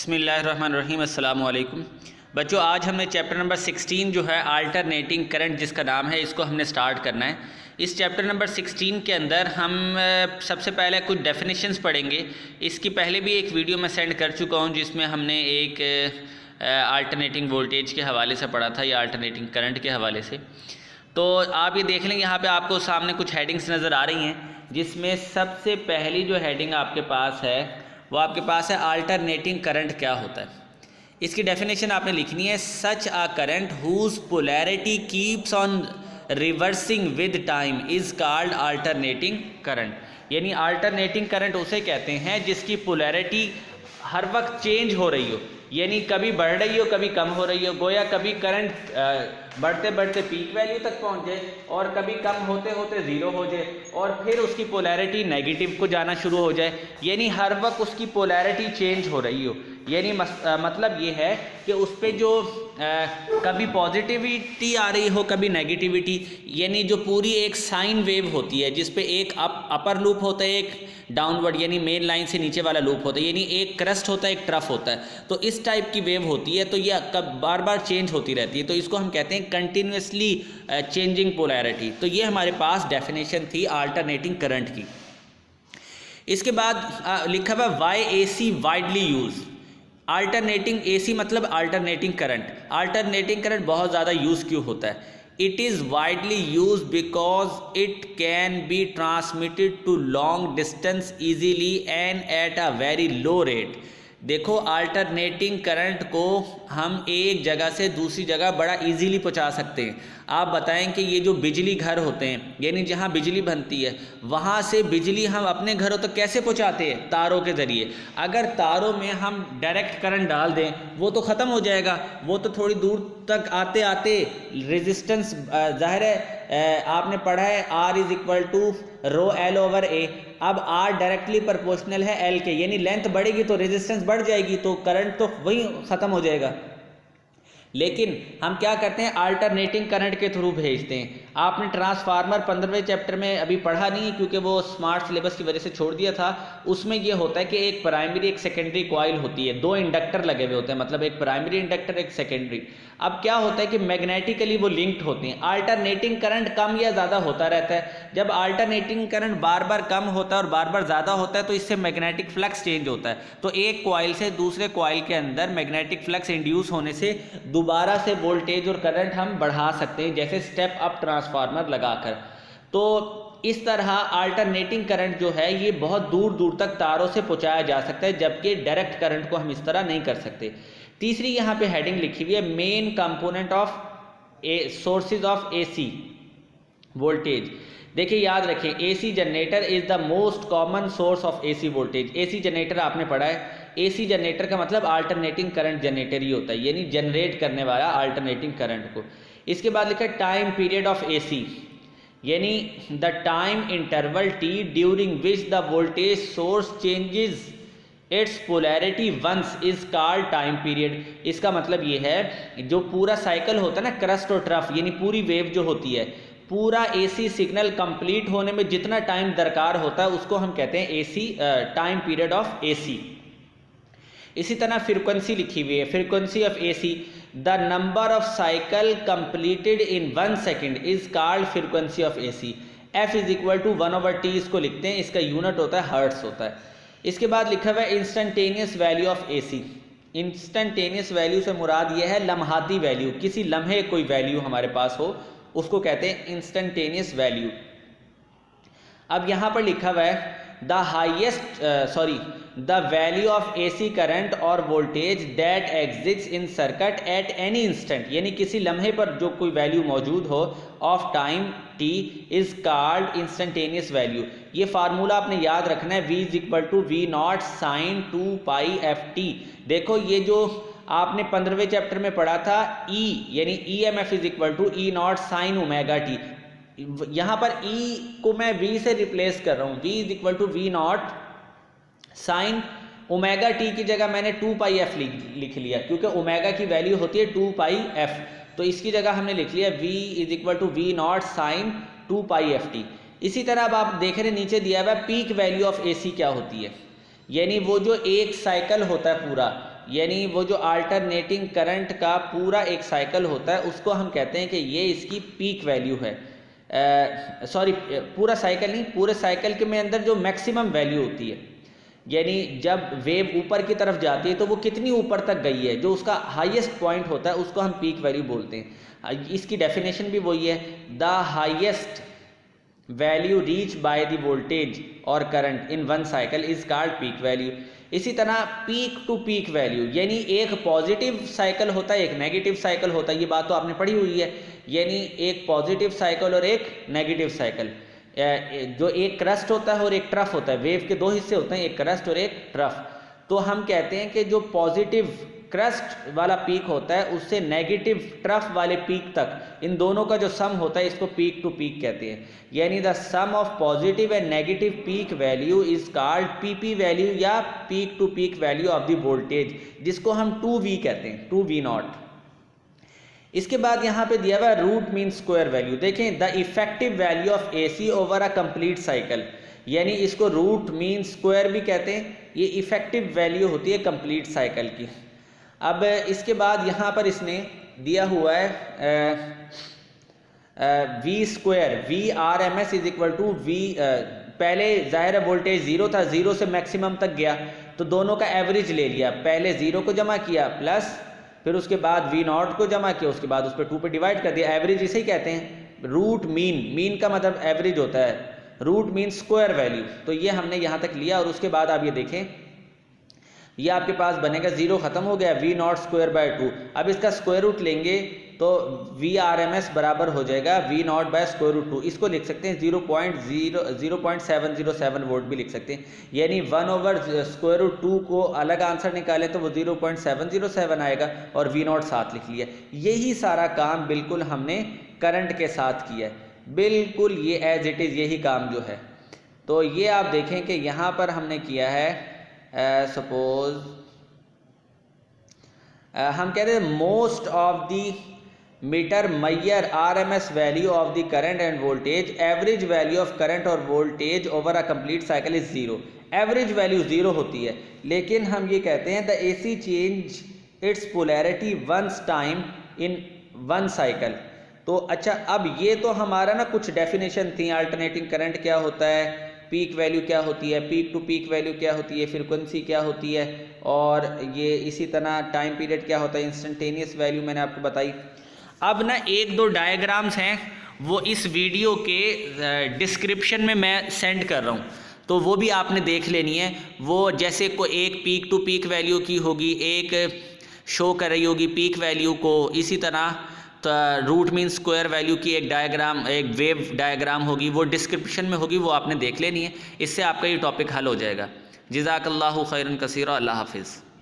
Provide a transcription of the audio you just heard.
बिस्मिल्लाहिर्रहमानिर्रहीम अस्सलाम वालेकुम बच्चों। आज हमने चैप्टर नंबर 16 जो है अल्टरनेटिंग करंट जिसका नाम है, इसको हमने स्टार्ट करना है। इस चैप्टर नंबर 16 के अंदर हम सबसे पहले कुछ डेफिनेशंस पढ़ेंगे। इसकी पहले भी एक वीडियो मैं सेंड कर चुका हूँ जिसमें हमने एक अल्टरनेटिंग वोल्टेज के हवाले से पढ़ा था या अल्टरनेटिंग करंट के हवाले से। तो आप ये देख लेंगे, यहाँ पे आपको सामने कुछ हेडिंग्स नज़र आ रही हैं, जिसमें सबसे पहली जो हेडिंग आपके पास है वो आपके पास है अल्टरनेटिंग करंट क्या होता है। इसकी डेफिनेशन आपने लिखनी है, such a current whose polarity keeps on reversing with time is called alternating current. यानी अल्टरनेटिंग करंट उसे कहते हैं जिसकी पोलैरिटी हर वक्त चेंज हो रही हो, यानी कभी बढ़ रही हो कभी कम हो रही हो। गोया कभी करंट बढ़ते बढ़ते पीक वैल्यू तक पहुंच जाए और कभी कम होते होते ज़ीरो हो जाए और फिर उसकी पोलैरिटी नेगेटिव को जाना शुरू हो जाए, यानी हर वक्त उसकी पोलैरिटी चेंज हो रही हो। यानी मतलब ये है कि उस पर जो कभी पॉजिटिविटी आ रही हो कभी नेगेटिविटी, यानी जो पूरी एक साइन वेव होती है जिस पे एक अपर लूप होता है, एक डाउनवर्ड यानी मेन लाइन से नीचे वाला लूप होता है, यानी एक क्रस्ट होता है एक ट्रफ होता है। तो इस टाइप की वेव होती है, तो ये कब बार बार चेंज होती रहती है, तो इसको हम कहते हैं कंटिन्यूसली चेंजिंग पोलैरिटी। तो ये हमारे पास डेफिनेशन थी अल्टरनेटिंग करंट की। इसके बाद लिखा हुआ why A C widely use. Alternating AC मतलब अल्टरनेटिंग करंट। अल्टरनेटिंग करंट बहुत ज़्यादा यूज़ क्यों होता है? It is widely use because it can be transmitted to long distance easily and at a very low rate. देखो, अल्टरनेटिंग करंट को हम एक जगह से दूसरी जगह बड़ा इजीली पहुंचा सकते हैं। आप बताएं कि ये जो बिजली घर होते हैं, यानी जहां बिजली बनती है, वहां से बिजली हम अपने घरों तक कैसे पहुंचाते हैं? तारों के ज़रिए। अगर तारों में हम डायरेक्ट करंट डाल दें वो तो ख़त्म हो जाएगा, वो तो थोड़ी दूर तक आते आते रेजिस्टेंस, जाहिर है आपने पढ़ा है R is equal to rho L over A। अब R डायरेक्टली प्रोपोर्शनल है L के, यानी लेंथ बढ़ेगी तो रेजिस्टेंस बढ़ जाएगी, तो करंट तो वही ख़त्म हो जाएगा। लेकिन हम क्या करते हैं, अल्टरनेटिंग करंट के थ्रू भेजते हैं। आपने ट्रांसफार्मर 15वें चैप्टर में अभी पढ़ा नहीं क्योंकि वो स्मार्ट सिलेबस की वजह से छोड़ दिया था। उसमें ये होता है कि एक प्राइमरी एक सेकेंडरी कॉइल होती है, दो इंडक्टर लगे हुए होते हैं, मतलब एक प्राइमरी इंडक्टर एक सेकेंडरी। अब क्या होता है कि मैग्नेटिकली वो लिंक्ड होती हैं। अल्टरनेटिंग करंट कम या ज़्यादा होता रहता है। जब अल्टरनेटिंग करंट बार बार कम होता है और बार बार ज़्यादा होता है तो इससे मैग्नेटिक फ्लक्स चेंज होता है। तो एक कॉइल से दूसरे कॉइल के अंदर मैग्नेटिक फ्लक्स इंड्यूस होने से दोबारा से वोल्टेज और करंट हम बढ़ा सकते हैं, जैसे स्टेप अप ट्रांसफार्मर लगाकर। तो इस तरह अल्टरनेटिंग करंट जो है ये बहुत दूर दूर तक तारों से पहुंचाया जा सकता है, जबकि डायरेक्ट करंट को हम इस तरह नहीं कर सकते। तीसरी यहाँ पे हेडिंग लिखी हुई है, main component of sources of AC voltage. देखिए, याद रखें, AC generator is the most common source of AC voltage. AC generator आपने पढ़ा है। AC जनरेटर का मतलब अल्टरनेटिंग करंट जनरेटर ही होता है, यानी जनरेट करने वाला अल्टरनेटिंग करंट को। इसके बाद लिखा है टाइम पीरियड ऑफ AC, यानी the time interval T during which the voltage source changes its polarity once is called time period. इसका मतलब ये है, जो पूरा साइकिल होता है ना, क्रस्ट और ट्रफ, यानी पूरी वेव जो होती है, पूरा AC सिग्नल कंप्लीट होने में जितना टाइम दरकार होता है उसको हम कहते हैं AC, time period of AC। इसी तरह फ्रीक्वेंसी लिखी हुई है, frequency of AC, the number of cycle completed in 1 second is called frequency of AC। F is equal to 1/T इसको लिखते हैं, इसका यूनिट होता है हर्ट्स होता है। इसके बाद लिखा हुआ है instantaneous value of AC। Instantaneous value से मुराद ये है लम्हाती वैल्यू, किसी लम्हे कोई वैल्यू हमारे पास हो उसको कहते हैं इंस्टेंटेनियस वैल्यू। अब यहाँ पर लिखा हुआ है the value of AC current और voltage that exist in circuit at any instant, यानी किसी लम्हे पर जो कोई वैल्यू मौजूद हो of time T is called instantaneous value. ये फार्मूला आपने याद रखना है, V is equal to V0 sine 2πft। देखो, ये जो आपने 15वें चैप्टर में पढ़ा था, E यानी EMF is equal to E0 sine omega T। यहाँ पर E को मैं V से रिप्लेस कर रहा हूँ, V is equal to V0 sine omega T की जगह मैंने 2πf लिख लिया, क्योंकि ओमेगा की वैल्यू होती है 2πf, तो इसकी जगह हमने लिख लिया V is equal to V0 sine 2πft। इसी तरह अब आप देख रहे नीचे दिया हुआ पीक वैल्यू ऑफ AC क्या होती है, यानी वो जो एक साइकिल होता है पूरा, यानी वो जो अल्टरनेटिंग करंट का पूरा एक साइकिल होता है उसको हम कहते हैं कि ये इसकी पीक वैल्यू है। सॉरी, पूरा साइकिल नहीं, पूरे साइकिल के में अंदर जो मैक्सिमम वैल्यू होती है, यानी जब वेव ऊपर की तरफ जाती है तो वो कितनी ऊपर तक गई है, जो उसका हाईएस्ट पॉइंट होता है उसको हम पीक वैल्यू बोलते हैं। इसकी डेफिनेशन भी वही है, the highest value reach by the voltage और current in one cycle is called peak value. इसी तरह पीक टू पीक वैल्यू, यानी एक पॉजिटिव साइकिल होता है, एक नेगेटिव साइकिल होता है, ये बात तो आपने पढ़ी हुई है। यानी एक पॉजिटिव साइकिल और एक नेगेटिव साइकिल, जो एक क्रस्ट होता है और एक ट्रफ होता है, वेव के दो हिस्से होते हैं, एक क्रस्ट और एक ट्रफ। तो हम कहते हैं कि जो पॉजिटिव क्रस्ट वाला पीक होता है उससे नेगेटिव ट्रफ वाले पीक तक, इन दोनों का जो सम होता है इसको पीक टू पीक कहते हैं। यानी the sum of positive and negative peak value is called P P value या peak to peak value of the voltage, जिसको हम 2V कहते हैं, 2V0। इसके बाद यहाँ पे दिया हुआ है रूट मीन स्क्वायर वैल्यू। देखें, the effective value of AC over a complete cycle, यानी इसको रूट मीन स्क्वायर भी कहते हैं। ये इफेक्टिव वैल्यू होती है कंप्लीट साइकिल की। अब इसके बाद यहाँ पर इसने दिया हुआ है V square, VRMS is equal to V। पहले जाहिर है वोल्टेज ज़ीरो था, ज़ीरो से मैक्सिमम तक गया तो दोनों का एवरेज ले लिया, पहले ज़ीरो को जमा किया प्लस फिर उसके बाद V0 को जमा किया, उसके बाद उस पर 2 पे डिवाइड कर दिया। एवरेज इसे ही कहते हैं। रूट मीन, मीन का मतलब एवरेज होता है, रूट मीन स्क्वायर वैल्यू। तो ये हमने यहाँ तक लिया और उसके बाद आप ये देखें, ये आपके पास बनेगा, ज़ीरो ख़त्म हो गया, V0 स्क्वायर बाय 2। अब इसका स्क्वायर रूट लेंगे तो VRMS बराबर हो जाएगा V0 बाय स्क्वायर रूट 2। इसको लिख सकते हैं 0.707 वोल्ट भी लिख सकते हैं। यानी 1 ओवर स्क्वायर रूट 2 को अलग आंसर निकालें तो वो 0.707 आएगा और V0 साथ लिख लिया। यही सारा काम बिल्कुल हमने करंट के साथ किया है, बिल्कुल ये एज इट इज़ यही काम जो है। तो ये आप देखें कि यहाँ पर हमने किया है, सपोज हम कहते हैं most of the meter measure RMS value of the current and voltage, average value of current और voltage over a complete cycle is zero. Average value zero होती है, लेकिन हम ये कहते हैं the AC change its polarity once time in one cycle. तो अच्छा, अब ये तो हमारा ना कुछ डेफिनेशन थी, अल्टरनेटिंग करंट क्या होता है, पीक वैल्यू क्या होती है, पीक टू पीक वैल्यू क्या होती है, फ्रीक्वेंसी क्या होती है, और ये इसी तरह टाइम पीरियड क्या होता है, इंस्टेंटेनियस वैल्यू मैंने आपको बताई। अब ना एक दो डायग्राम्स हैं वो इस वीडियो के डिस्क्रिप्शन में मैं सेंड कर रहा हूँ, तो वो भी आपने देख लेनी है। वो जैसे को एक पीक टू पीक वैल्यू की होगी, एक शो कर रही होगी पीक वैल्यू को, इसी तरह तो रूट मीन स्क्वायर वैल्यू की एक डायग्राम, एक वेव डायग्राम होगी, वो डिस्क्रिप्शन में होगी, वो आपने देख लेनी है। इससे आपका ये टॉपिक हल हो जाएगा। जज़ाकल्लाहु खैरन कसीरा। अल्लाह हाफिज़।